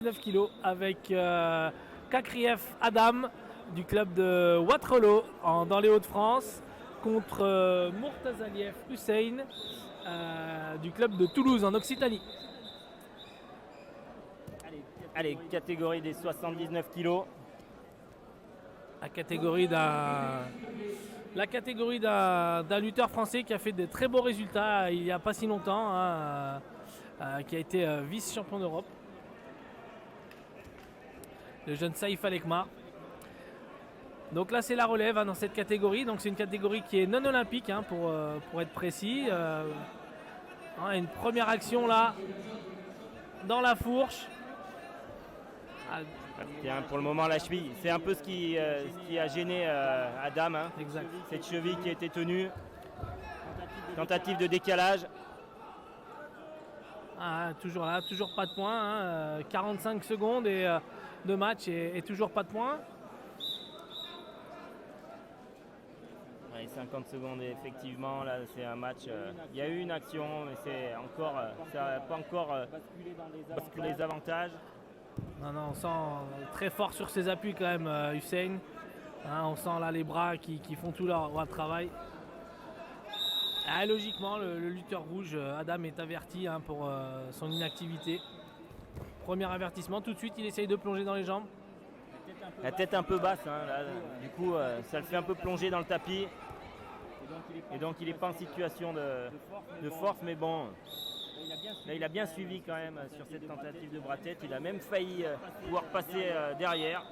9 kg avec Kakriev Adam du club de Wattrelos dans les Hauts-de-France contre Mourtazaliev Hussein du club de Toulouse en Occitanie. Allez, catégorie des 79 kilos. La catégorie d'un lutteur français qui a fait de très beaux résultats il n'y a pas si longtemps, qui a été vice-champion d'Europe. Le jeune Saïf Alekma. Donc là c'est la relève dans cette catégorie. Donc c'est une catégorie qui est non olympique pour être précis. Une première action là dans la fourche. Tiens, pour le moment la cheville, c'est un peu ce qui a gêné Adam. Exact. Cette cheville qui a été tenue. Tentative de décalage. Toujours là, toujours pas de points. 45 secondes de match et toujours pas de points. Ouais, 50 secondes effectivement, là c'est un match. Il y a eu une action, mais c'est encore, ça n'a pas encore basculé les avantages. Non, on sent très fort sur ses appuis quand même, Hussein. On sent là les bras qui font tout leur travail. Logiquement, le lutteur rouge, Adam, est averti pour son inactivité. Premier avertissement, tout de suite il essaye de plonger dans les jambes. La tête un peu basse, là, du coup ça le fait un peu plonger dans le tapis. Et donc il n'est pas en situation de force, mais bon, là il a bien suivi quand même sur cette tentative de bras-tête. Il a même failli pouvoir passer derrière.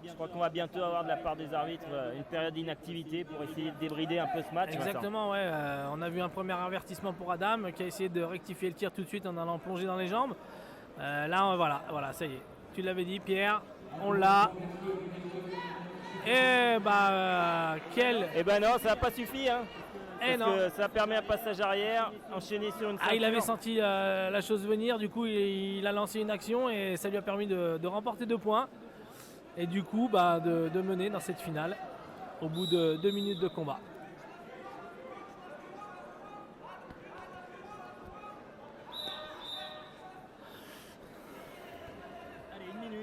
Je crois qu'on va bientôt avoir de la part des arbitres une période d'inactivité pour essayer de débrider un peu ce match. Exactement, ouais. On a vu un premier avertissement pour Adam qui a essayé de rectifier le tir tout de suite en allant plonger dans les jambes. Là, voilà, ça y est. Tu l'avais dit, Pierre, on l'a. Et quel. Eh ben non, ça n'a pas suffi. Parce que ça permet un passage arrière, enchaîné sur une ceinture. Il avait senti la chose venir, du coup il a lancé une action et ça lui a permis de remporter 2 points. Et du coup de mener dans cette finale au bout de 2 minutes de combat.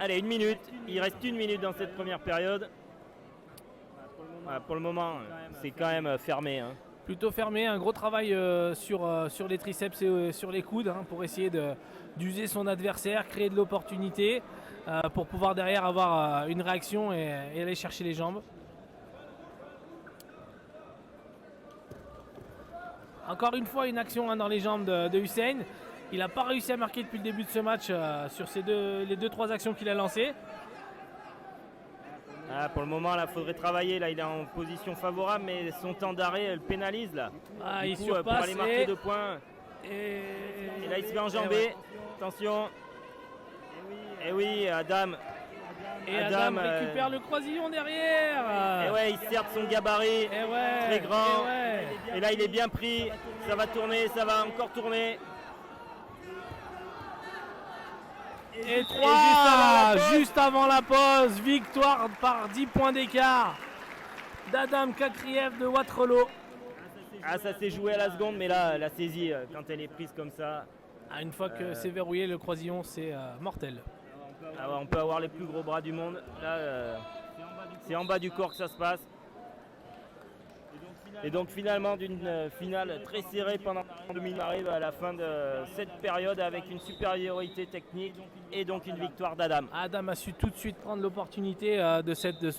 Allez, 1 minute. Il reste 1 minute dans cette première période. Pour le moment, c'est quand même fermé. Plutôt fermé, un gros travail sur les triceps et sur les coudes pour essayer d'user son adversaire, créer de l'opportunité pour pouvoir derrière avoir une réaction et aller chercher les jambes. Encore une fois une action dans les jambes de Hussein. Il n'a pas réussi à marquer depuis le début de ce match sur les 2-3 actions qu'il a lancées. Pour le moment, là, il faudrait travailler. Là, il est en position favorable, mais son temps d'arrêt le pénalise. Là. Il coup, surpasse pour aller marquer 2 points. Et là, il se fait enjamber. Ouais. Attention. Et oui, Adam. Et Adam récupère le croisillon derrière. Et ouais, il sert de son gabarit. Très grand. Et là, il est bien pris. Ça va tourner, ça va encore tourner. Et 3, juste avant la pause, victoire par 10 points d'écart d'Adam Kakriev de Wattrelos. Ça s'est joué à la seconde, mais là, la saisie, quand elle est prise comme ça. Une fois que c'est verrouillé, le croisillon, c'est mortel. On peut avoir les plus gros bras du monde. Là, c'est en bas du corps que ça se passe. Et donc finalement d'une finale très serrée pendant 2 minutes, on arrive à la fin de cette période avec une supériorité technique et donc une victoire d'Adam. Adam a su tout de suite prendre l'opportunité de ce